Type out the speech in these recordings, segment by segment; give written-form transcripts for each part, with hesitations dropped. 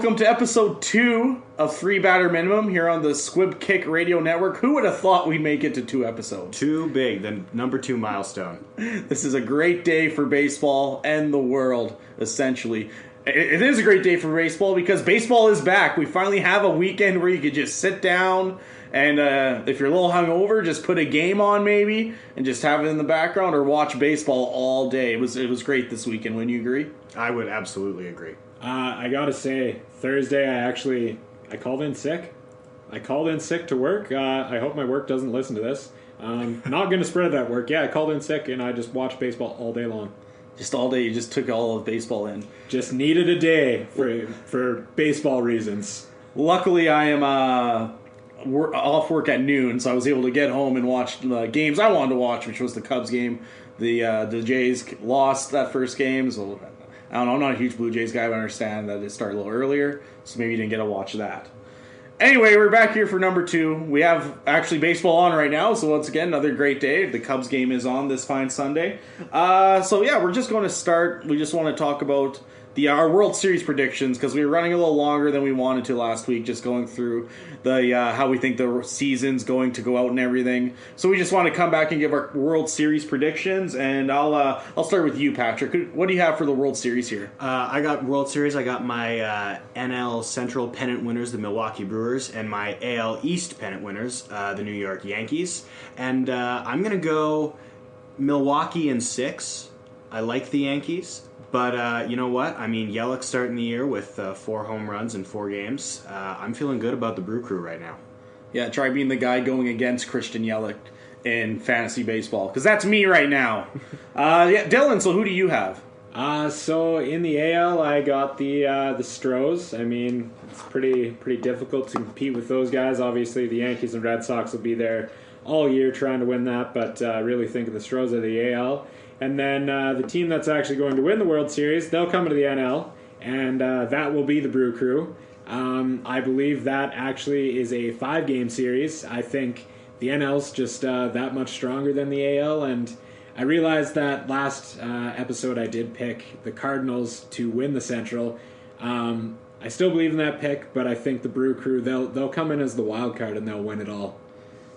welcome to episode 2 of 3 Batter Minimum here on the Squib Kick Radio Network. Who would have thought we'd make it to 2 episodes? Too big, the number 2 milestone. This is a great day for baseball and the world, essentially. It is a great day for baseball because baseball is back. We finally have a weekend where you could just sit down and if you're a little hungover, just put a game on maybe and just have it in the background or watch baseball all day. It was great this weekend. Wouldn't you agree? I would absolutely agree. I gotta say, Thursday I called in sick. I called in sick to work. I hope my work doesn't listen to this. Not gonna spread it at work. Yeah, I called in sick and I just watched baseball all day long. Just all day, you just took all of baseball in. Just needed a day for baseball reasons. Luckily, I am off work at noon, so I was able to get home and watch the games I wanted to watch, which was the Cubs game. The Jays lost that first game, so I don't know. I'm not a huge Blue Jays guy, but I understand that it started a little earlier, so maybe you didn't get to watch that. Anyway, we're back here for number 2. We have actually baseball on right now, so once again, another great day. The Cubs game is on this fine Sunday. We're just going to start. We just want to talk about our World Series predictions because we were running a little longer than we wanted to last week, just going through the how we think the season's going to go out and everything. So we just want to come back and give our World Series predictions, and I'll start with you, Patrick. What do you have for the World Series here? I got World Series. I got my NL Central pennant winners, the Milwaukee Brewers, and my AL East pennant winners, the New York Yankees. And I'm going to go Milwaukee in 6. I like the Yankees. But you know what? I mean, Yelich starting the year with 4 home runs in 4 games. I'm feeling good about the Brew Crew right now. Yeah, try being the guy going against Christian Yelich in fantasy baseball, because that's me right now. Dylan, so who do you have? So in the AL, I got the Stros. I mean, it's pretty difficult to compete with those guys. Obviously, the Yankees and Red Sox will be there all year trying to win that, but I really think of the Stros of the AL. And then the team that's actually going to win the World Series, they'll come into the NL, and that will be the Brew Crew. I believe that actually is a 5-game series. I think the NL's just that much stronger than the AL, and I realized that last episode I did pick the Cardinals to win the Central. I still believe in that pick, but I think the Brew Crew, they'll come in as the wild card and they'll win it all.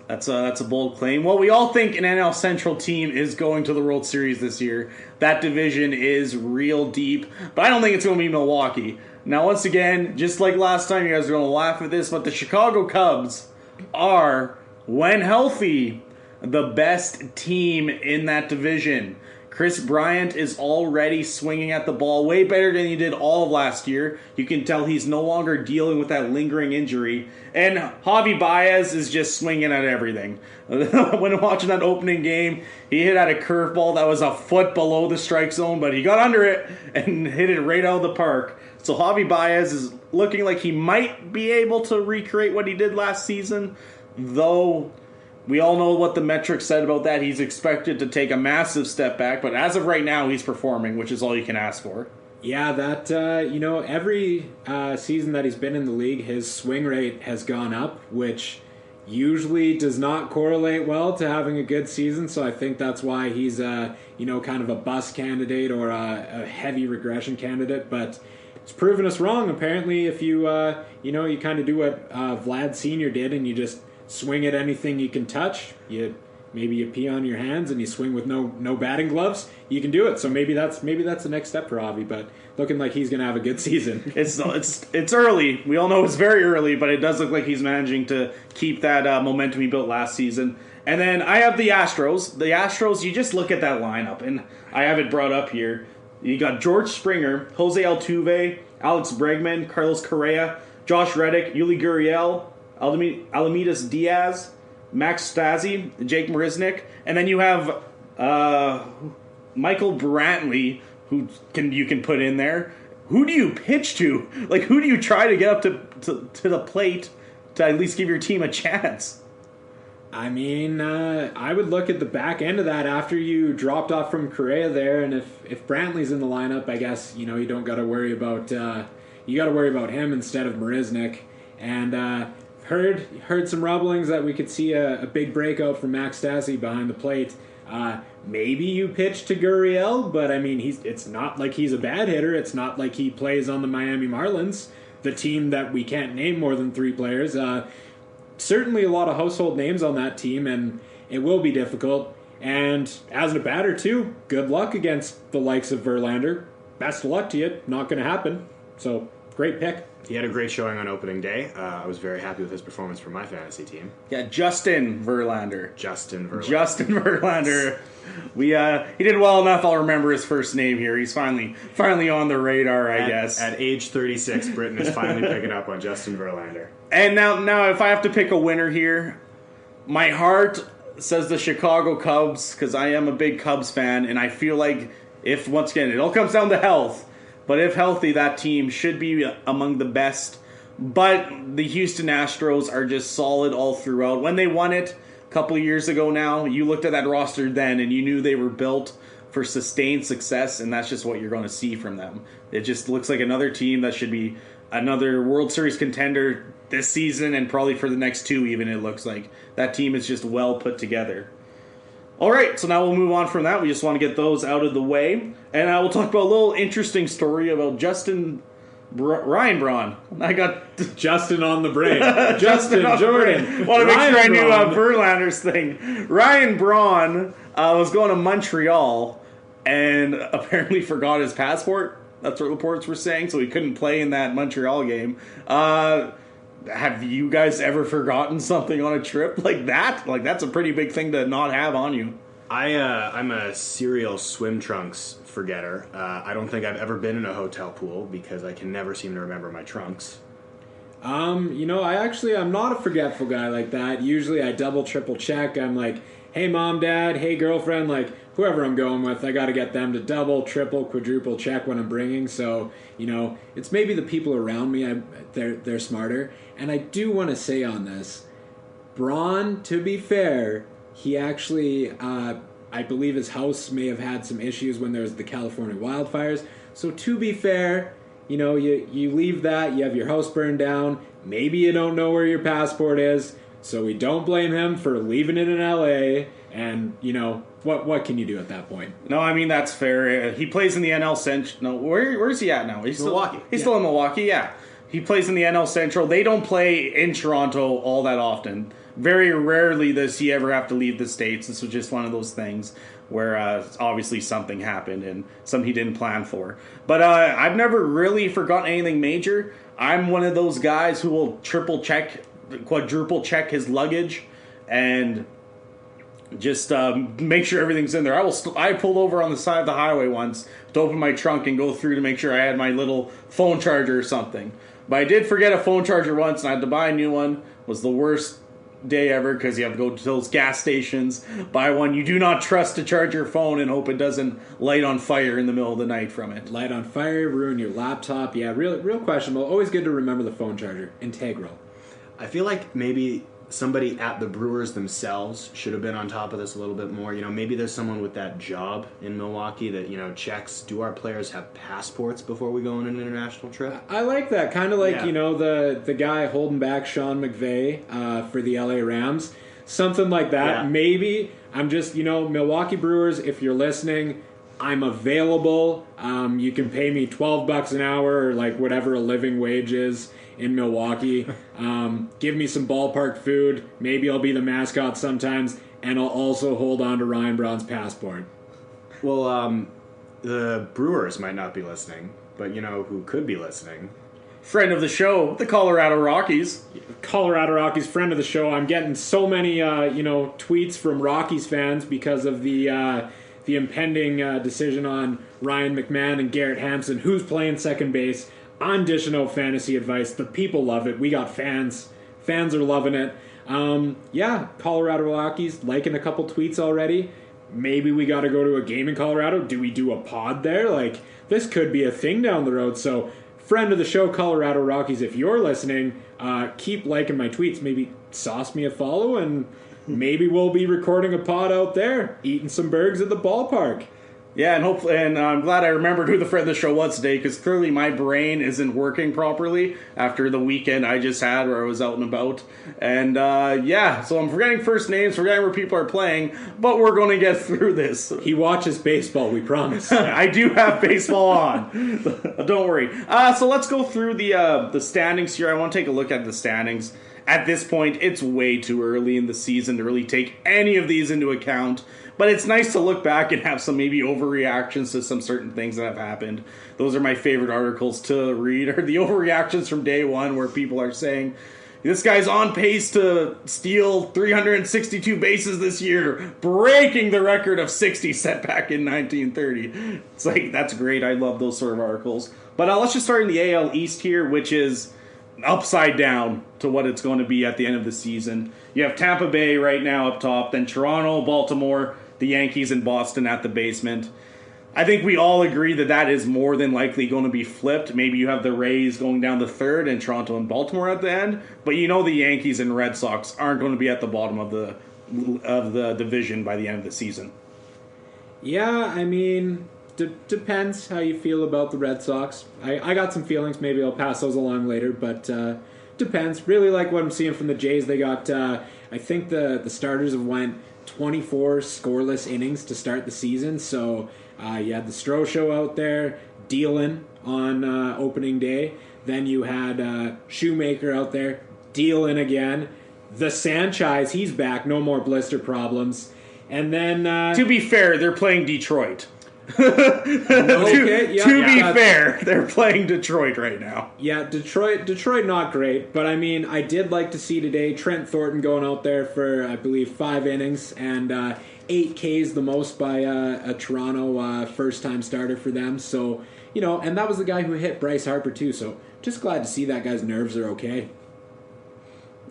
That's a bold claim. Well, we all think an NL Central team is going to the World Series this year. That division is real deep, but I don't think it's going to be Milwaukee. Now, once again, just like last time, you guys are going to laugh at this, but the Chicago Cubs are, when healthy, the best team in that division. Chris Bryant is already swinging at the ball way better than he did all of last year. You can tell he's no longer dealing with that lingering injury. And Javi Baez is just swinging at everything. When watching that opening game, he hit at a curveball that was a foot below the strike zone, but he got under it and hit it right out of the park. So Javi Baez is looking like he might be able to recreate what he did last season, though we all know what the metrics said about that. He's expected to take a massive step back, but as of right now, he's performing, which is all you can ask for. Yeah, that, every season that he's been in the league, his swing rate has gone up, which usually does not correlate well to having a good season, so I think that's why he's, kind of a bust candidate or a heavy regression candidate, but it's proven us wrong. Apparently, if you kind of do what Vlad Sr. did and you just swing at anything you can touch, maybe you pee on your hands and you swing with no batting gloves, you can do it. So maybe that's the next step for Javi, but looking like he's going to have a good season. It's early. We all know it's very early, but it does look like he's managing to keep that momentum he built last season. And then I have the Astros. The Astros, you just look at that lineup, and I have it brought up here. You got George Springer, Jose Altuve, Alex Bregman, Carlos Correa, Josh Reddick, Yuli Gurriel, Alamidas Diaz, Max Stassi, Jake Marisnick, and then you have Michael Brantley, who you can put in there. Who do you pitch to? Like, who do you try to get up to the plate to at least give your team a chance? I mean, I would look at the back end of that after you dropped off from Correa there, and if Brantley's in the lineup, I guess you don't got to worry about him instead of Marisnick. And heard some rumblings that we could see a big breakout from Max Stassi behind the plate. Maybe you pitch to Gurriel, but I mean, it's not like he's a bad hitter. It's not like he plays on the Miami Marlins. the team that we can't name more than 3 players. Certainly a lot of household names on that team, and it will be difficult. And as a batter, too, good luck against the likes of Verlander. Best of luck to you. Not going to happen. So, great pick. He had a great showing on opening day. I was very happy with his performance for my fantasy team. Yeah, Justin Verlander. Justin Verlander. He did well enough. I'll remember his first name here. He's finally on the radar, I guess. At age 36, Britton is finally picking up on Justin Verlander. And now, if I have to pick a winner here, my heart says the Chicago Cubs, because I am a big Cubs fan, and I feel like once again, it all comes down to health. But if healthy, that team should be among the best. But the Houston Astros are just solid all throughout. When they won it a couple of years ago now, you looked at that roster then and you knew they were built for sustained success, and that's just what you're going to see from them. It just looks like another team that should be another World Series contender this season and probably for the next 2 even, it looks like. That team is just well put together. All right, so now we'll move on from that. We just want to get those out of the way. And I will talk about a little interesting story about Ryan Braun. I got Justin on the brain. Justin Jordan. Want to make sure I knew Verlander's thing. Ryan Braun was going to Montreal and apparently forgot his passport. That's what reports were saying, so he couldn't play in that Montreal game. Have you guys ever forgotten something on a trip like that? Like, that's a pretty big thing to not have on you. I'm a serial swim trunks forgetter. I don't think I've ever been in a hotel pool because I can never seem to remember my trunks. I'm not a forgetful guy like that. Usually I double, triple check. I'm like, hey mom, dad, hey girlfriend, like whoever I'm going with, I got to get them to double, triple, quadruple check when I'm bringing. So, it's maybe the people around me, they're smarter. And I do want to say on this, Braun, to be fair, he actually, I believe his house may have had some issues when there was the California wildfires. So to be fair, you leave that, you have your house burned down, maybe you don't know where your passport is, so we don't blame him for leaving it in LA, and, what can you do at that point? No, I mean, that's fair. He plays in the NL Central. No, where's he at now? He's Milwaukee. He's still in Milwaukee, yeah. He plays in the NL Central. They don't play in Toronto all that often. Very rarely does he ever have to leave the States. This was just one of those things where obviously something happened and something he didn't plan for. But I've never really forgotten anything major. I'm one of those guys who will triple check, quadruple check his luggage and just make sure everything's in there. I pulled over on the side of the highway once to open my trunk and go through to make sure I had my little phone charger or something. But I did forget a phone charger once, and I had to buy a new one. It was the worst day ever because you have to go to those gas stations, buy one. You do not trust to charge your phone and hope it doesn't light on fire in the middle of the night from it. Light on fire, ruin your laptop. Yeah, real questionable. Always good to remember the phone charger. Integral. I feel like maybe somebody at the Brewers themselves should have been on top of this a little bit more. Maybe there's someone with that job in Milwaukee that, checks, do our players have passports before we go on an international trip? I like that. Kind of like, the guy holding back Sean McVay for the LA Rams. Something like that. Yeah. Maybe I'm just, Milwaukee Brewers, if you're listening, I'm available. You can pay me $12 an hour or like whatever a living wage is in Milwaukee. Give me some ballpark food. Maybe I'll be the mascot sometimes, and I'll also hold on to Ryan Braun's passport. Well, the Brewers might not be listening, but who could be listening? Friend of the show, the Colorado Rockies. Colorado Rockies, friend of the show. I'm getting so many, tweets from Rockies fans because of the impending decision on Ryan McMahon and Garrett Hampson, who's playing second base. I'm dishing out fantasy advice. The people love it. We got fans. Fans are loving it. Colorado Rockies liking a couple tweets already. Maybe we got to go to a game in Colorado. Do we do a pod there? Like, this could be a thing down the road. So, friend of the show, Colorado Rockies, if you're listening, keep liking my tweets. Maybe sauce me a follow, and maybe we'll be recording a pod out there, eating some burgers at the ballpark. Yeah, and hopefully, and I'm glad I remembered who the friend of the show was today, because clearly my brain isn't working properly after the weekend I just had where I was out and about. And so I'm forgetting first names, forgetting where people are playing, but we're going to get through this. He watches baseball, we promise. I do have baseball on. Don't worry. So let's go through the standings here. I want to take a look at the standings. At this point, it's way too early in the season to really take any of these into account. But it's nice to look back and have some maybe overreactions to some certain things that have happened. Those are my favorite articles to read, are the overreactions from day one where people are saying, this guy's on pace to steal 362 bases this year, breaking the record of 60 set back in 1930. It's like, that's great. I love those sort of articles. But let's just start in the AL East here, which is upside down to what it's going to be at the end of the season. You have Tampa Bay right now up top, then Toronto, Baltimore, the Yankees, and Boston at the basement. I think we all agree that that is more than likely going to be flipped. Maybe you have the Rays going down the third and Toronto and Baltimore at the end, but you know the Yankees and Red Sox aren't going to be at the bottom of the division by the end of the season. Yeah, I mean, depends how you feel about the Red Sox. I got some feelings. Maybe I'll pass those along later, but depends. Really like what I'm seeing from the Jays. They got, I think the starters have went 24 scoreless innings to start the season. So you had the Stroh show out there dealing on opening day. Then you had Shoemaker out there dealing again. The Sanchez, he's back. No more blister problems. And then to be fair, they're playing Detroit. Okay, to be fair, they're playing Detroit right now. Yeah, Detroit not great, but I mean, I did like to see today Trent Thornton going out there for, I believe, 5 innings and 8 Ks, the most by a Toronto first-time starter for them. So, you know, and that was the guy who hit Bryce Harper too, so just glad to see that guy's nerves are okay.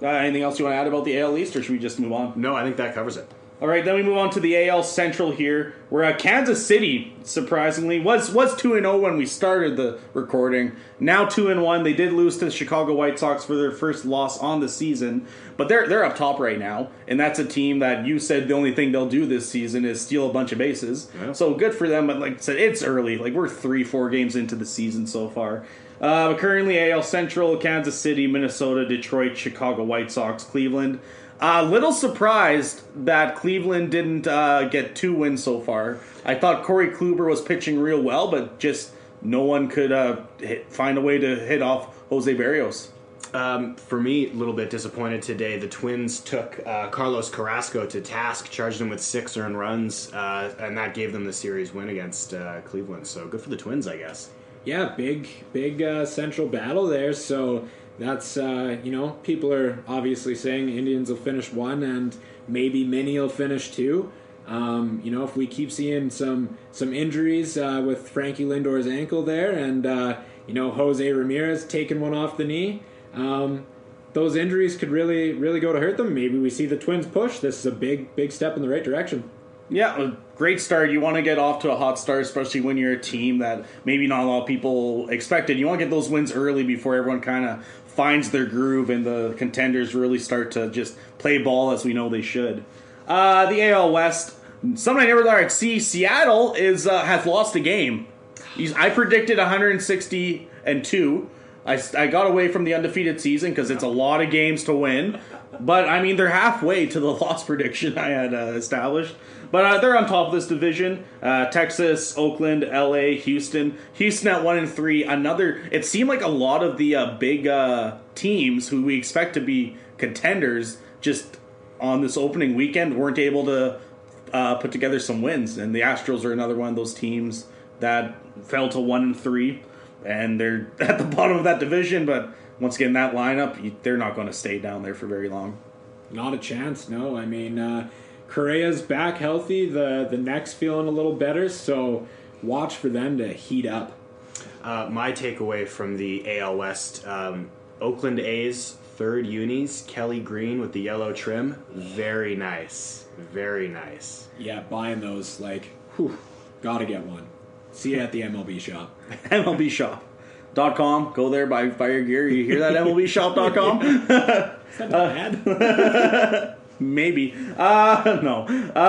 Anything else you want to add about the AL East, or should we just move on? No, I think that covers it. All right, then we move on to the AL Central here, where Kansas City, surprisingly, was 2-0 when we started the recording. Now 2-1. They did lose to the Chicago White Sox for their first loss on the season, but they're up top right now, and that's a team that you said the only thing they'll do this season is steal a bunch of bases. Yeah. So good for them, but like I said, it's early. Like, we're 3-4 games into the season so far. Currently AL Central, Kansas City, Minnesota, Detroit, Chicago White Sox, Cleveland. Little surprised that Cleveland didn't get 2 wins so far. I thought Corey Kluber was pitching real well, but just no one could find a way to hit off Jose Barrios. For me, a little bit disappointed today. The Twins took Carlos Carrasco to task, charged him with 6 earned runs, and that gave them the series win against Cleveland. So good for the Twins, I guess. Yeah, big central battle there. So that's, people are obviously saying Indians will finish 1 and maybe Minnie will finish 2. If we keep seeing some injuries with Frankie Lindor's ankle there and, Jose Ramirez taking one off the knee, those injuries could really, really go to hurt them. Maybe we see the Twins push. This is a big step in the right direction. Yeah, a great start. You want to get off to a hot start, especially when you're a team that maybe not a lot of people expected. You want to get those wins early before everyone kind of finds their groove and the contenders really start to just play ball as we know they should. The AL West, something I never thought I'd see. Seattle has lost a game. I predicted 162. I got away from the undefeated season because it's a lot of games to win. But, I mean, they're halfway to the loss prediction I had established. But they're on top of this division. Texas, Oakland, LA, Houston. Houston at 1-3. It seemed like a lot of the big teams who we expect to be contenders just on this opening weekend weren't able to put together some wins. And the Astros are another one of those teams that fell to 1-3. And they're at the bottom of that division. But once again, that lineup, they're not going to stay down there for very long. Not a chance, no. I mean, Correa's back healthy. The neck's feeling a little better, so watch for them to heat up. My takeaway from the AL West, Oakland A's, 3rd unis, Kelly Green with the yellow trim. Very nice. Very nice. Yeah, buying those, gotta get one. See you at the MLB shop. MLBshop.com. Go there, buy your gear. You hear that? MLBshop.com? Is that bad? Maybe. No.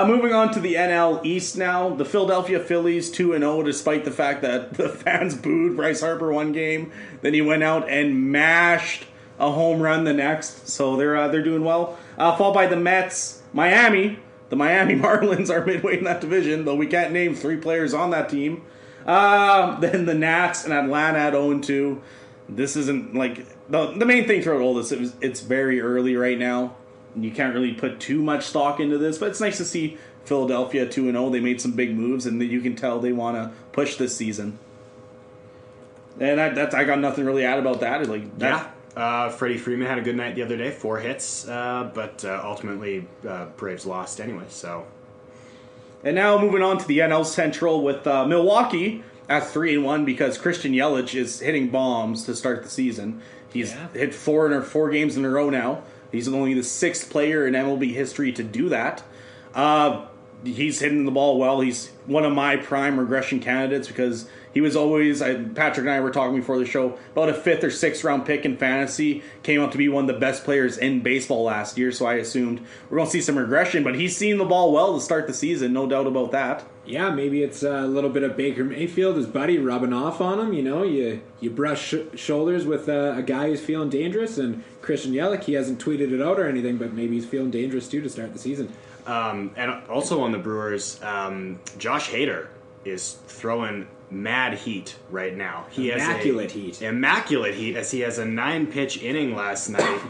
Moving on to the NL East now. The Philadelphia Phillies 2-0 despite the fact that the fans booed Bryce Harper one game. Then he went out and mashed a home run the next. So they're doing well. Followed by the Mets. Miami. The Miami Marlins are midway in that division, though we can't name 3 players on that team. Then the Nats and Atlanta at 0-2. This isn't like... The main thing throughout all this, it's very early right now. You can't really put too much stock into this, but it's nice to see Philadelphia 2-0. They made some big moves, and you can tell they want to push this season. And I got nothing really to add about that. Freddie Freeman had a good night the other day, 4 hits, but ultimately Braves lost anyway. So, and now moving on to the NL Central with Milwaukee at 3-1 because Christian Yelich is hitting bombs to start the season. He's hit 4 games in a row now. He's only the 6th player in MLB history to do that. He's hitting the ball well. He's one of my prime regression candidates because he was always, Patrick and I were talking before the show, about a 5th or 6th round pick in fantasy. Came up to be one of the best players in baseball last year, so I assumed we're going to see some regression. But he's seen the ball well to start the season, no doubt about that. Yeah, maybe it's a little bit of Baker Mayfield, his buddy, rubbing off on him. You know, you brush shoulders with a guy who's feeling dangerous, and Christian Yelich, he hasn't tweeted it out or anything, but maybe he's feeling dangerous too to start the season. And also on the Brewers, Josh Hader is throwing mad heat right now. He immaculate heat, as he has a 9-pitch inning last night,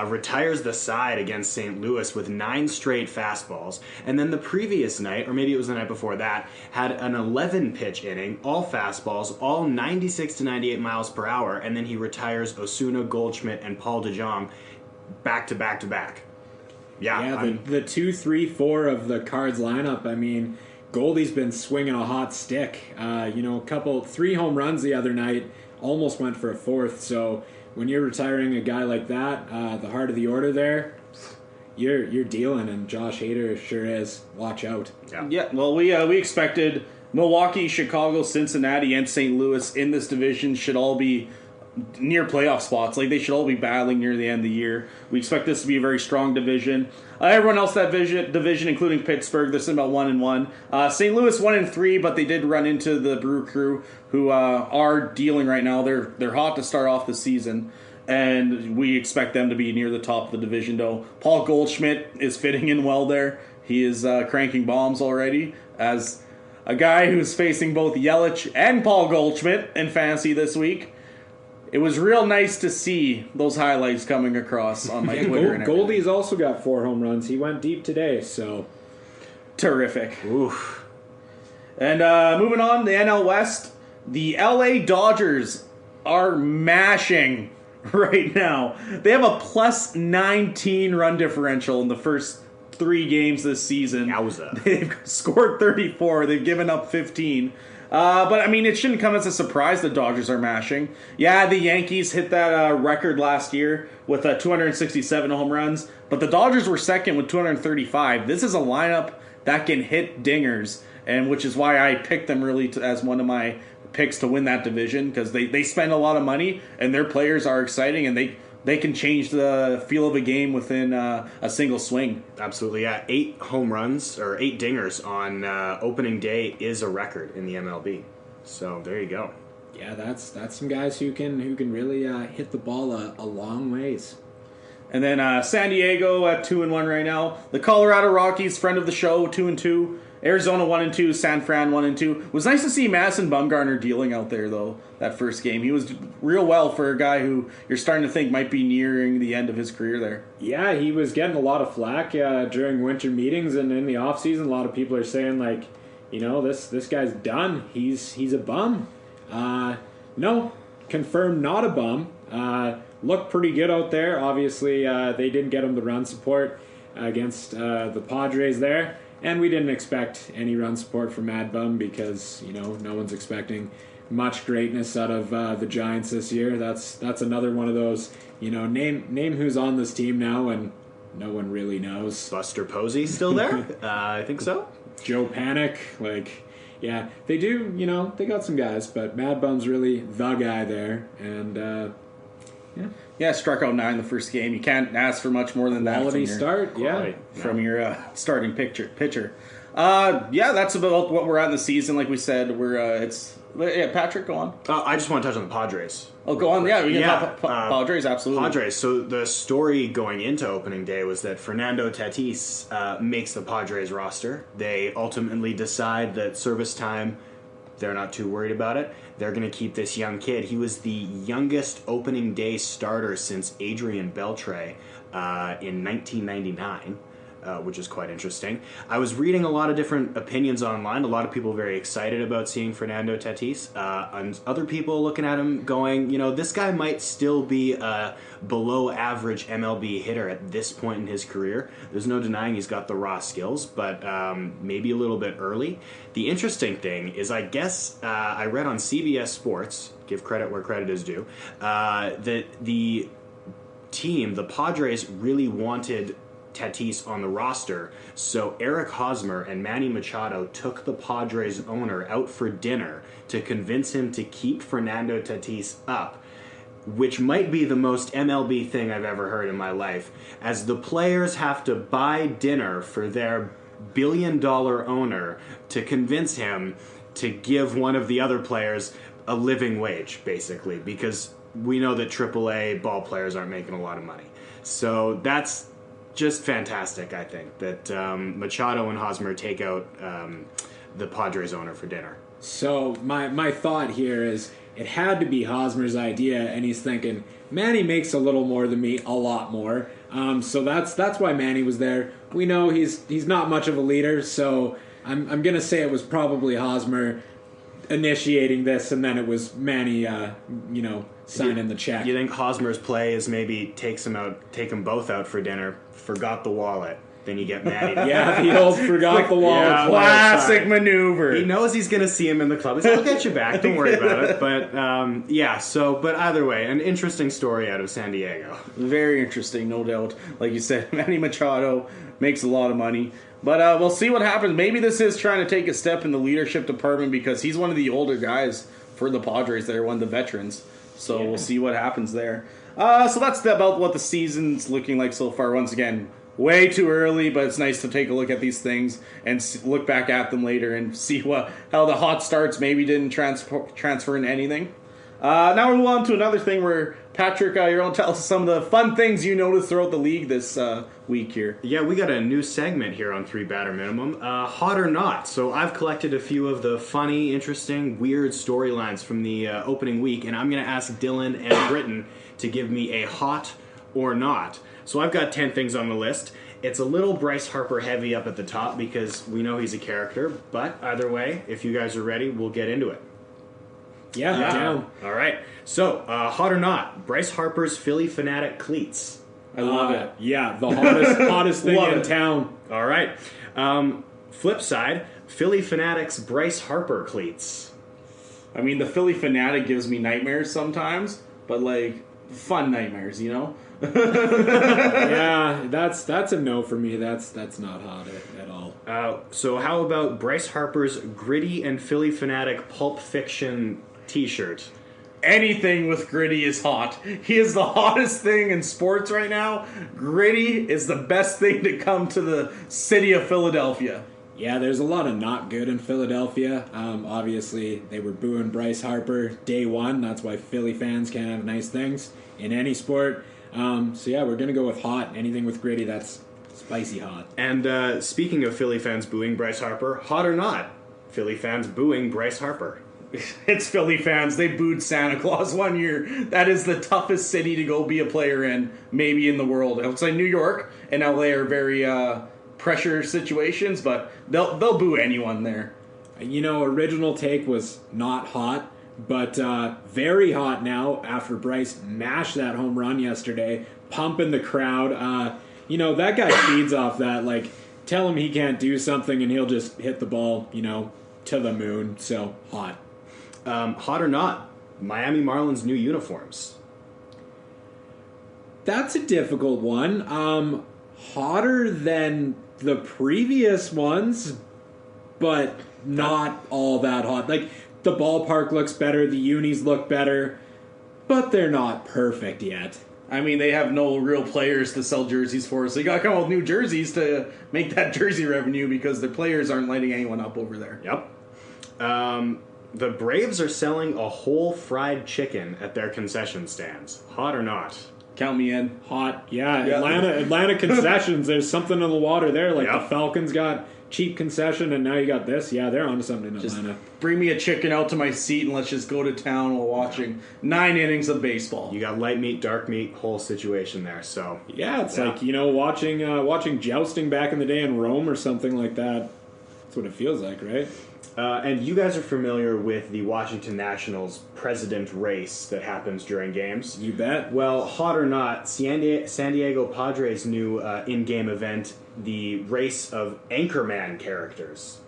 retires the side against St. Louis with 9 straight fastballs, and then the previous night, or maybe it was the night before that, had an 11-pitch inning, all fastballs, all 96 to 98 miles per hour, and then he retires Osuna, Goldschmidt, and Paul DeJong back to back to back. Yeah, the 2, 3, 4 of the Cards lineup, I mean, Goldie's been swinging a hot stick. 3 home runs the other night, almost went for a 4th. So when you're retiring a guy like that, the heart of the order there, you're dealing, and Josh Hader sure is. Watch out. Yeah. Well, we expected Milwaukee, Chicago, Cincinnati, and St. Louis in this division should all be near playoff spots. Like, they should all be battling near the end of the year. We expect this to be a very strong division. Everyone else that division, including Pittsburgh, they're sitting about 1-1. St. Louis 1-3, but they did run into the Brew Crew, who are dealing right now. They're hot to start off the season, and we expect them to be near the top of the division. Though Paul Goldschmidt is fitting in well there. He is cranking bombs already as a guy who's facing both Yelich and Paul Goldschmidt in fantasy this week. It was real nice to see those highlights coming across on my Twitter. Goldie's also got 4 home runs. He went deep today, so terrific. Oof. And moving on, the NL West, the LA Dodgers are mashing right now. They have a plus 19 run differential in the first 3 games this season. Yowza. They've scored 34. They've given up 15. But, I mean, it shouldn't come as a surprise the Dodgers are mashing. Yeah, the Yankees hit that record last year with 267 home runs, but the Dodgers were second with 235. This is a lineup that can hit dingers, and which is why I picked them really as one of my picks to win that division, because they spend a lot of money, and their players are exciting, and they can change the feel of a game within a single swing. Absolutely, yeah. 8 home runs, or 8 dingers on opening day is a record in the MLB. So there you go. Yeah, that's some guys who can really hit the ball a long ways. And then San Diego at 2-1 right now. The Colorado Rockies, friend of the show, 2-2. Arizona 1-2, San Fran 1-2. It was nice to see Madison Bumgarner dealing out there though that first game. He was real well for a guy who you're starting to think might be nearing the end of his career there. Yeah, he was getting a lot of flack during winter meetings and in the off season. A lot of people are saying like, this guy's done. He's a bum. No, confirmed not a bum. Looked pretty good out there. Obviously, they didn't get him the run support against the Padres there. And we didn't expect any run support from Mad Bum because, no one's expecting much greatness out of the Giants this year. That's another one of those, name who's on this team now and no one really knows. Buster Posey still there? I think so. Joe Panic, yeah, they do, they got some guys, but Mad Bum's really the guy there. And, Yeah, struck out 9 the first game. You can't ask for much more than that. Quality start, from your starting pitcher. That's about what we're at in the season. Like we said, Patrick, go on. I just want to touch on the Padres. Oh, go on. Yeah, we can talk Padres, absolutely. Padres. So the story going into opening day was that Fernando Tatis makes the Padres roster. They ultimately decide that service time, they're not too worried about it. They're going to keep this young kid. He was the youngest opening day starter since Adrian Beltre in 1999. Which is quite interesting. I was reading a lot of different opinions online. A lot of people very excited about seeing Fernando Tatis. And other people looking at him going, this guy might still be a below average MLB hitter at this point in his career. There's no denying he's got the raw skills, but maybe a little bit early. The interesting thing is, I guess, I read on CBS Sports, give credit where credit is due, that the team, the Padres, really wanted Tatis on the roster, so Eric Hosmer and Manny Machado took the Padres owner out for dinner to convince him to keep Fernando Tatis up, which might be the most MLB thing I've ever heard in my life, as the players have to buy dinner for their billion-dollar owner to convince him to give one of the other players a living wage, basically, because we know that AAA ball players aren't making a lot of money. So that's just fantastic, I think, that Machado and Hosmer take out the Padres owner for dinner. So my thought here is it had to be Hosmer's idea, and he's thinking, Manny makes a little more than me, a lot more. So that's why Manny was there. We know he's not much of a leader, so I'm going to say it was probably Hosmer initiating this, and then it was Manny, signing the check. You think Hosmer's play is maybe take them both out for dinner, forgot the wallet, then you get Manny. Yeah, the old forgot the wallet. Classic maneuver. He knows he's going to see him in the club. He's like, I'll get you back, don't worry about it. But, but either way, an interesting story out of San Diego. Very interesting, no doubt. Like you said, Manny Machado makes a lot of money. But we'll see what happens. Maybe this is trying to take a step in the leadership department because he's one of the older guys for the Padres. They're one of the veterans. So We'll see what happens there. So that's about what the season's looking like so far. Once again, way too early, but it's nice to take a look at these things and look back at them later and see how the hot starts maybe didn't transfer in anything. Now we'll move on to another thing where, Patrick, you're going to tell us some of the fun things you noticed throughout the league this week here. Yeah, we got a new segment here on 3 Batter Minimum, Hot or Not. So I've collected a few of the funny, interesting, weird storylines from the opening week, and I'm going to ask Dylan and Britton to give me a hot or not. So I've got 10 things on the list. It's a little Bryce Harper heavy up at the top because we know he's a character, but either way, if you guys are ready, we'll get into it. Yeah, down. All right. So, hot or not, Bryce Harper's Philly Fanatic cleats. I love it. Yeah, the hottest thing in town. All right. Flip side, Philly Fanatic's Bryce Harper cleats. I mean, the Philly Fanatic gives me nightmares sometimes, but fun nightmares, Yeah, that's a no for me. That's not hot at all. So how about Bryce Harper's Gritty and Philly Fanatic Pulp Fiction t-shirt? Anything with Gritty is hot. He is the hottest thing in sports right now. Gritty is the best thing to come to the city of Philadelphia. Yeah, there's a lot of not good in Philadelphia. Obviously, they were booing Bryce Harper day one. That's why Philly fans can't have nice things in any sport. We're going to go with hot. Anything with Gritty, that's spicy hot. And speaking of Philly fans booing Bryce Harper, hot or not, Philly fans booing Bryce Harper. It's Philly fans. They booed Santa Claus one year. That is the toughest city to go be a player in, maybe in the world. Outside New York and LA are very pressure situations, but they'll boo anyone there. Original take was not hot, but very hot now after Bryce mashed that home run yesterday, pumping the crowd. That guy feeds off that. Tell him he can't do something and he'll just hit the ball, to the moon. So, hot. Hot or not, Miami Marlins new uniforms. That's a difficult one. Hotter than the previous ones, but not all that hot. The ballpark looks better, the unis look better. but they're not perfect yet. I mean, they have no real players to sell jerseys for, so you got to come up with new jerseys to make that jersey revenue because the players aren't lighting anyone up over there. Yep. The Braves are selling a whole fried chicken at their concession stands. Hot or not? Count me in. Hot, yeah. Atlanta concessions. There's something in the water there. Like the Falcons got cheap concession, and now you got this. Yeah, they're onto something in Atlanta. Bring me a chicken out to my seat, and let's just go to town while watching 9 innings of baseball. You got light meat, dark meat, whole situation there. So yeah, it's like watching jousting back in the day in Rome or something like that. That's what it feels like, right? And you guys are familiar with the Washington Nationals president race that happens during games? You bet. Well, hot or not, San Diego Padres' new in-game event, the race of Anchorman characters.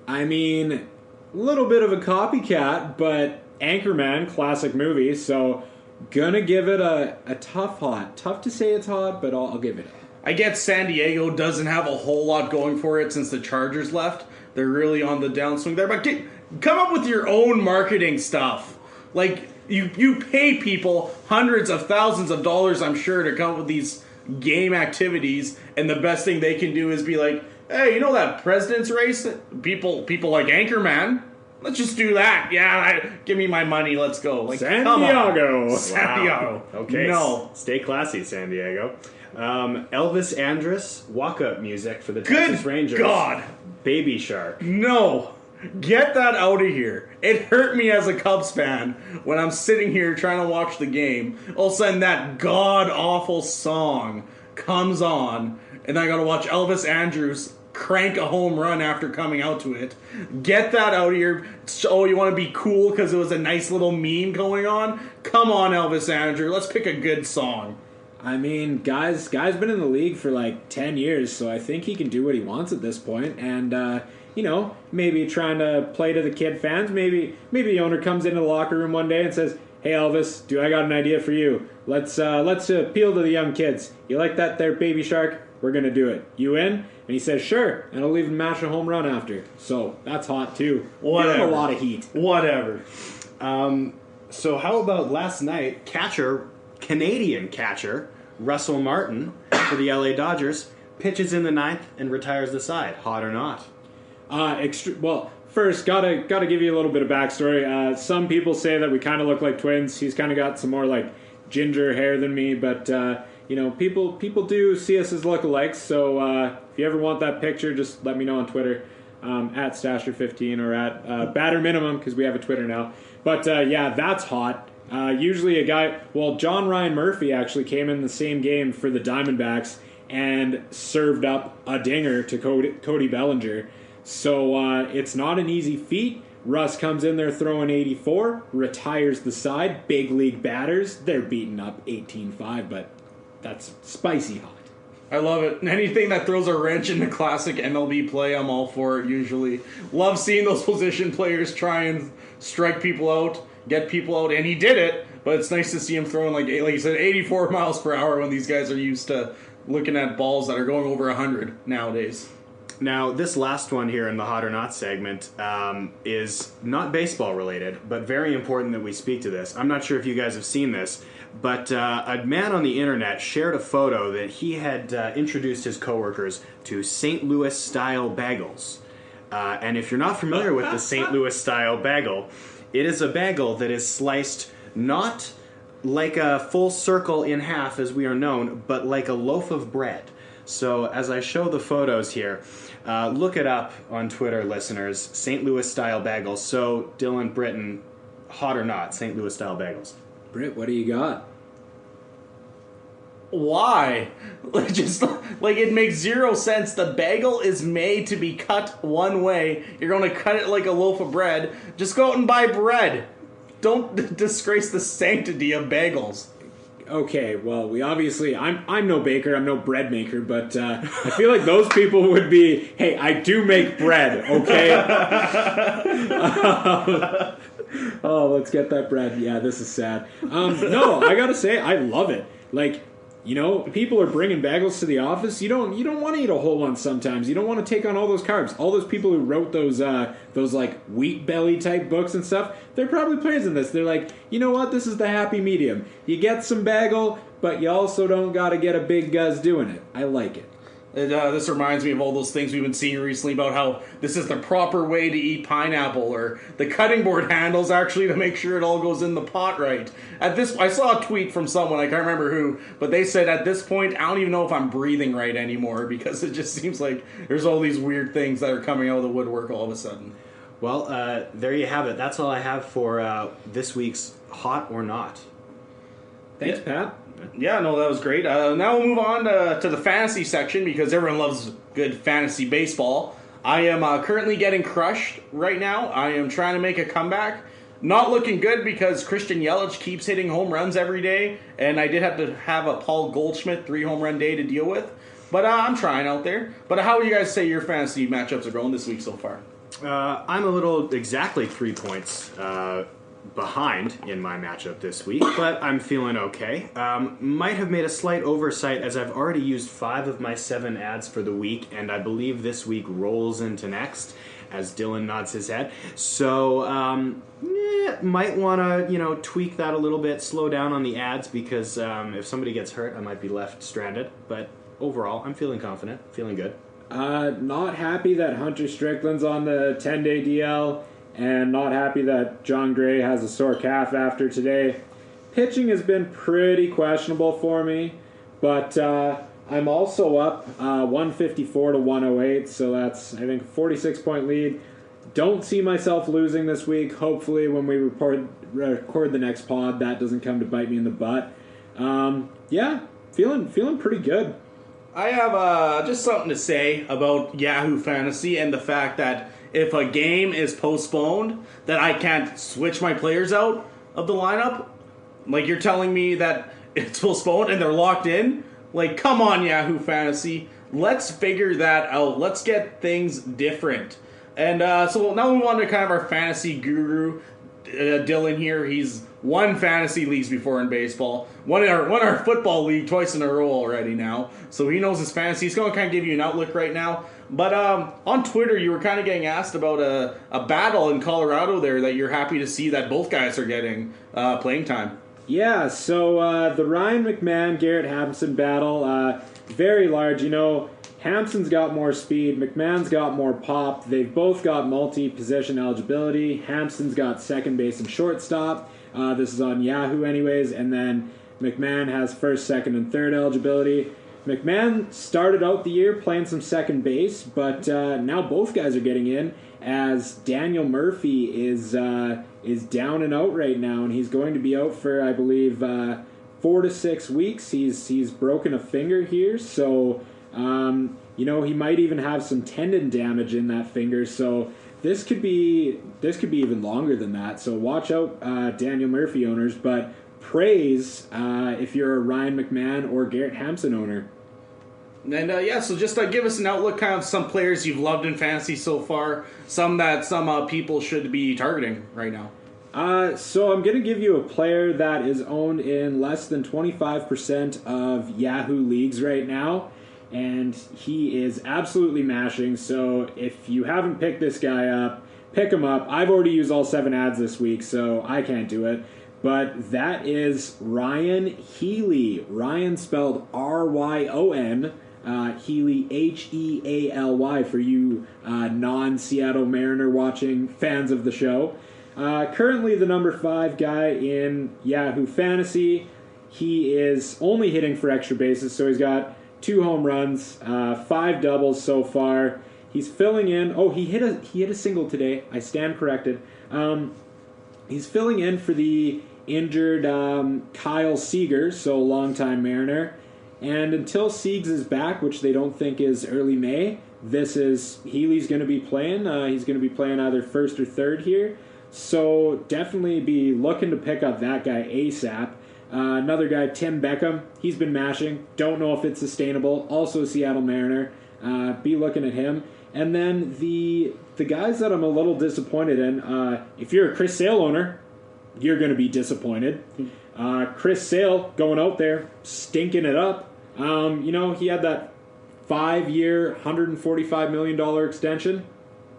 I mean, a little bit of a copycat, but Anchorman, classic movie, so gonna give it a tough hot. Tough to say it's hot, but I'll give it a. I get San Diego doesn't have a whole lot going for it since the Chargers left. They're really on the downswing there. But come up with your own marketing stuff. Like, you pay people hundreds of thousands of dollars, I'm sure, to come up with these game activities, and the best thing they can do is be like, hey, you know that president's race? People like Anchorman? Let's just do that. Yeah, give me my money. Let's go. Like, San Diego. San Diego. Okay. No. Stay classy, San Diego. Elvis Andrus walk-up music for the Texas Rangers. Good God. Baby Shark. No. Get that out of here. It hurt me as a Cubs fan when I'm sitting here trying to watch the game. All of a sudden that god-awful song comes on, and I gotta watch Elvis Andrus crank a home run after coming out to it. Get that out of here. Oh, you want to be cool because it was a nice little meme going on? Come on, Elvis Andrus. Let's pick a good song. I mean, guy's been in the league for like 10 years, so I think he can do what he wants at this point. And, maybe trying to play to the kid fans. Maybe the owner comes into the locker room one day and says, hey, Elvis, I got an idea for you. Let's appeal to the young kids. You like that there, Baby Shark? We're going to do it. You in? And he says, sure. And I'll leave him mash a home run after. So that's hot, too. Whatever. Give him a lot of heat. Whatever. So how about last night, Canadian catcher, Russell Martin for the LA Dodgers, pitches in the 9th and retires the side. Hot or not? Well, first, gotta give you a little bit of backstory. Some people say that we kind of look like twins. He's kind of got some more like ginger hair than me, but people do see us as lookalikes. So if you ever want that picture, just let me know on Twitter at Stasher15 or at Batter Minimum because we have a Twitter now. But yeah, that's hot. Usually a guy, John Ryan Murphy actually came in the same game for the Diamondbacks and served up a dinger to Cody Bellinger. So it's not an easy feat. Russ comes in there throwing 84, retires the side. Big league batters, they're beating up 18-5, but that's spicy hot. I love it. Anything that throws a wrench into classic MLB play, I'm all for it usually. Love seeing those position players try and strike people out, get people out, and he did it, but it's nice to see him throwing, like you said, 84 miles per hour when these guys are used to looking at balls that are going over 100 nowadays. Now, this last one here in the Hot or Not segment is not baseball related, but very important that we speak to this. I'm not sure if you guys have seen this, but a man on the internet shared a photo that he had introduced his coworkers to St. Louis-style bagels. And if you're not familiar with the St. Louis-style bagel, it is a bagel that is sliced not like a full circle in half as we are known, but like a loaf of bread. So as I show the photos here, look it up on Twitter, listeners, St. Louis-style bagels. So, Dylan, Britton, hot or not, St. Louis-style bagels? Britt, what do you got? Why? It makes zero sense. The bagel is made to be cut one way. You're going to cut it like a loaf of bread. Just go out and buy bread. Don't disgrace the sanctity of bagels. Okay, well, I'm no baker, I'm no bread maker, but I feel like those people would be, hey, I do make bread, okay? Let's get that bread. Yeah, this is sad. No, I gotta say, I love it. Like, people are bringing bagels to the office. You don't want to eat a whole one sometimes. You don't want to take on all those carbs. All those people who wrote those like wheat belly type books and stuff, they're probably praising this. They're like, you know what? This is the happy medium. You get some bagel, but you also don't got to get a big guzz doing it. I like it. This reminds me of all those things we've been seeing recently about how this is the proper way to eat pineapple, or the cutting board handles actually to make sure it all goes in the pot right. I saw a tweet from someone, I can't remember who, but they said at this point, I don't even know if I'm breathing right anymore because it just seems like there's all these weird things that are coming out of the woodwork all of a sudden. Well, there you have it. That's all I have for this week's Hot or Not. Thanks, Pat. Yeah, no, that was great. Now we'll move on to the fantasy section because everyone loves good fantasy baseball. I am currently getting crushed right now. I am trying to make a comeback. Not looking good because Christian Yelich keeps hitting home runs every day, and I did have to have a Paul Goldschmidt 3-home-run day to deal with. But I'm trying out there. But how would you guys say your fantasy matchups are going this week so far? I'm a little exactly 3 points behind in my matchup this week, but I'm feeling okay. Might have made a slight oversight as I've already used 5 of my 7 ads for the week, and I believe this week rolls into next, as Dylan nods his head. So, might want to, tweak that a little bit, slow down on the ads, because if somebody gets hurt, I might be left stranded. But overall, I'm feeling confident, feeling good. Not happy that Hunter Strickland's on the 10-day DL. And not happy that John Gray has a sore calf after today. Pitching has been pretty questionable for me, but I'm also up 154 to 108, so that's, I think, a 46-point lead. Don't see myself losing this week. Hopefully, when we record the next pod, that doesn't come to bite me in the butt. Feeling pretty good. I have just something to say about Yahoo Fantasy and the fact that if a game is postponed, that I can't switch my players out of the lineup. Like, you're telling me that it's postponed and they're locked in? Like, come on, Yahoo Fantasy. Let's figure that out. Let's get things different. And so now we move on to kind of our fantasy guru, Dylan here. He's won fantasy leagues before in baseball. Won our football league twice in a row already now. So he knows his fantasy. He's going to kind of give you an outlook right now. But on Twitter, you were kind of getting asked about a battle in Colorado there that you're happy to see that both guys are getting playing time. Yeah, so the Ryan McMahon, Garrett Hampson battle, very large. Hampson's got more speed, McMahon's got more pop. They've both got multi-position eligibility. Hampson's got second base and shortstop. This is on Yahoo anyways. And then McMahon has first, second, and third eligibility. McMahon started out the year playing some second base, but now both guys are getting in as Daniel Murphy is down and out right now, and he's going to be out for, I believe, 4 to 6 weeks. He's broken a finger here, so he might even have some tendon damage in that finger. So this could be even longer than that. So watch out, Daniel Murphy owners, but praise if you're a Ryan McMahon or Garrett Hampson owner. And so just give us an outlook, kind of some players you've loved in fantasy so far, some that some people should be targeting right now. So I'm going to give you a player that is owned in less than 25% of Yahoo leagues right now, and he is absolutely mashing. So if you haven't picked this guy up, pick him up. I've already used all 7 ads this week, so I can't do it. But that is Ryan Healy. Ryan spelled R-Y-O-N. Healy, H-E-A-L-Y for you non-Seattle Mariner watching fans of the show. Currently the number 5 guy in Yahoo Fantasy. He is only hitting for extra bases, so he's got 2 home runs, 5 doubles so far. He's filling in. Oh, he hit a single today. I stand corrected. He's filling in for the injured Kyle Seager, so longtime Mariner. And until Siegs is back, which they don't think is early May, Healy's going to be playing. He's going to be playing either first or third here. So definitely be looking to pick up that guy ASAP. Another guy, Tim Beckham, he's been mashing. Don't know if it's sustainable. Also a Seattle Mariner. Be looking at him. And then the guys that I'm a little disappointed in, if you're a Chris Sale owner, you're going to be disappointed. Chris Sale going out there, stinking it up. He had that 5-year, $145 million extension.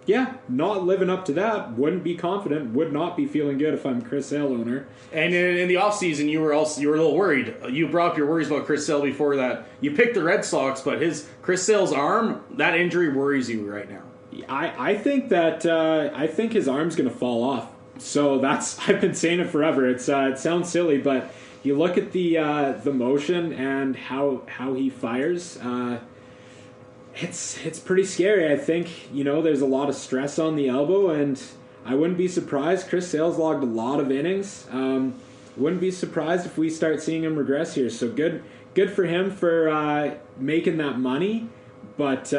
Yeah, not living up to that. Wouldn't be confident. Would not be feeling good if I'm a Chris Sale owner. And in the offseason, you were a little worried. You brought up your worries about Chris Sale before that. You picked the Red Sox, but Chris Sale's arm, that injury worries you right now. I think his arm's going to fall off. So I've been saying it forever. It sounds silly, but you look at the motion and how he fires. It's pretty scary. I think, there's a lot of stress on the elbow, and I wouldn't be surprised. Chris Sale's logged a lot of innings. Wouldn't be surprised if we start seeing him regress here. So good for him for making that money. But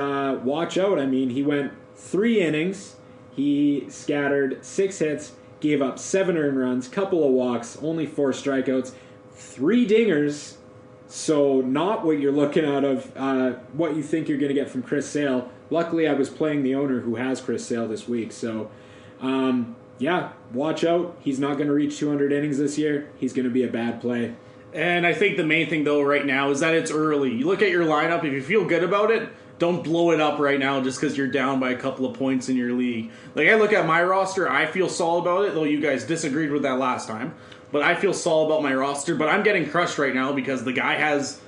watch out. I mean, he went 3 innings. He scattered 6 hits, gave up 7 earned runs, couple of walks, only 4 strikeouts, 3 dingers. So not what you're looking out of, what you think you're going to get from Chris Sale. Luckily, I was playing the owner who has Chris Sale this week. So, watch out. He's not going to reach 200 innings this year. He's going to be a bad play. And I think the main thing, though, right now is that it's early. You look at your lineup. If you feel good about it, don't blow it up right now just because you're down by a couple of points in your league. Like, I look at my roster. I feel solid about it, though you guys disagreed with that last time. But I feel solid about my roster. But I'm getting crushed right now because the guy has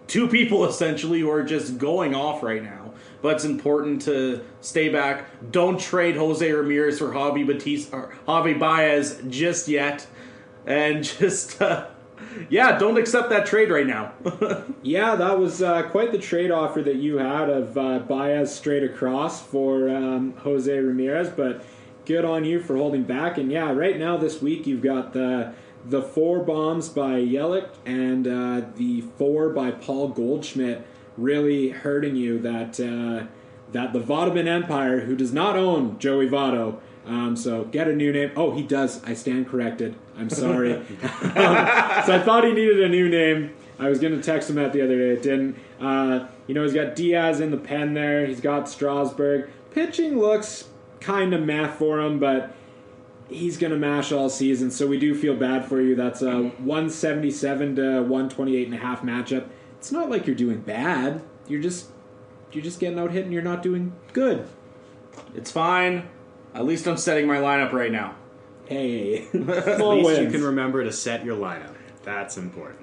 2 people, essentially, who are just going off right now. But it's important to stay back. Don't trade Jose Ramirez for Javi Baez just yet. And just, don't accept that trade right now. Yeah, that was quite the trade offer that you had of Baez straight across for Jose Ramirez. But good on you for holding back. And yeah, right now this week you've got the 4 bombs by Yelich and the 4 by Paul Goldschmidt really hurting you. That the Vottoman Empire, who does not own Joey Votto, so get a new name. Oh, he does. I stand corrected. I'm sorry. So I thought he needed a new name. I was going to text him that the other day. It didn't. He's got Diaz in the pen there. He's got Strasburg. Pitching looks kind of meh for him, but he's going to mash all season, so we do feel bad for you. That's a 177 to 128.5 matchup. It's not like you're doing bad. You're just getting out hit and you're not doing good. It's fine. At least I'm setting my lineup right now. Hey. At least you can remember to set your lineup. That's important.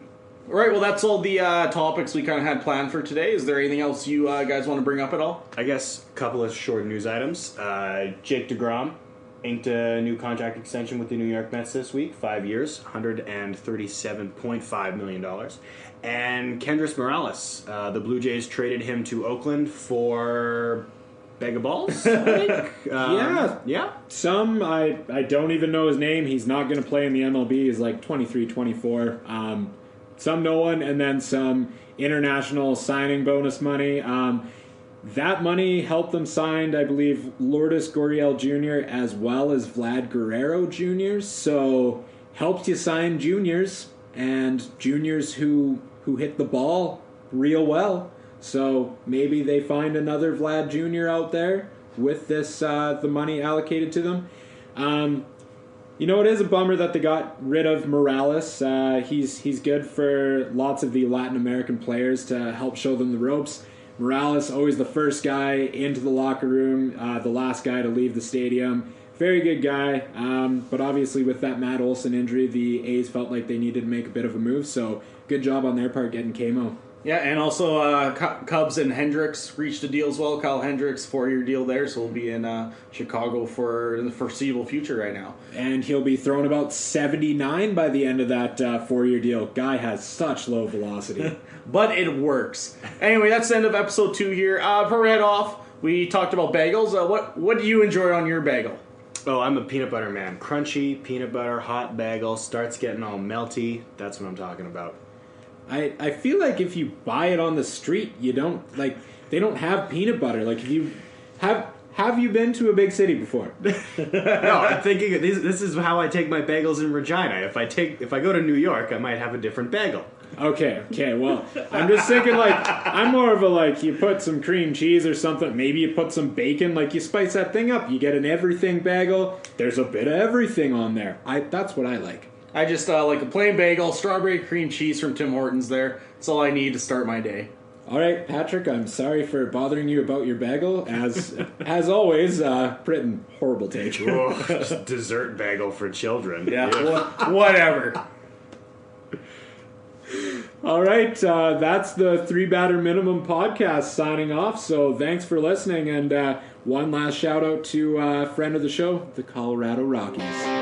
All right, well, that's all the topics we kind of had planned for today. Is there anything else you guys want to bring up at all? I guess a couple of short news items. Jake DeGrom inked a new contract extension with the New York Mets this week, 5 years, $137.5 million. And Kendrys Morales, the Blue Jays traded him to Oakland for bag of balls, I think. Yeah. Some, I don't even know his name. He's not going to play in the MLB. He's like 23, 24. Some no one, and then some international signing bonus money. That money helped them sign, I believe, Lourdes Gurriel Jr. as well as Vlad Guerrero Jr. So helped you sign juniors, and juniors who hit the ball real well. So maybe they find another Vlad Jr. out there with this the money allocated to them. It is a bummer that they got rid of Morales. He's good for lots of the Latin American players to help show them the ropes. Morales, always the first guy into the locker room, the last guy to leave the stadium. Very good guy, but obviously with that Matt Olson injury, the A's felt like they needed to make a bit of a move, so good job on their part getting Kamo. Yeah, and also Cubs and Hendricks reached a deal as well. Kyle Hendricks, 4-year deal there, so we'll be in Chicago for the foreseeable future right now. And he'll be throwing about 79 by the end of that 4-year deal. Guy has such low velocity. But it works. Anyway, that's the end of episode 2 here. Before we head off, we talked about bagels. What do you enjoy on your bagel? Oh, I'm a peanut butter man. Crunchy, peanut butter, hot bagel, starts getting all melty. That's what I'm talking about. I feel like if you buy it on the street, they don't have peanut butter. Like, if you have you been to a big city before? No, I'm thinking this is how I take my bagels in Regina. If I go to New York, I might have a different bagel. Okay, well, I'm just thinking, I'm more of a, you put some cream cheese or something, maybe you put some bacon, you spice that thing up, you get an everything bagel, there's a bit of everything on there. That's what I like. I just like a plain bagel, strawberry cream cheese from Tim Hortons there. That's all I need to start my day. All right, Patrick, I'm sorry for bothering you about your bagel. As always, Britton, horrible take. Just dessert bagel for children. Yeah, whatever. All right, that's the 3 Batter Minimum podcast signing off. So thanks for listening, and one last shout out to friend of the show, the Colorado Rockies.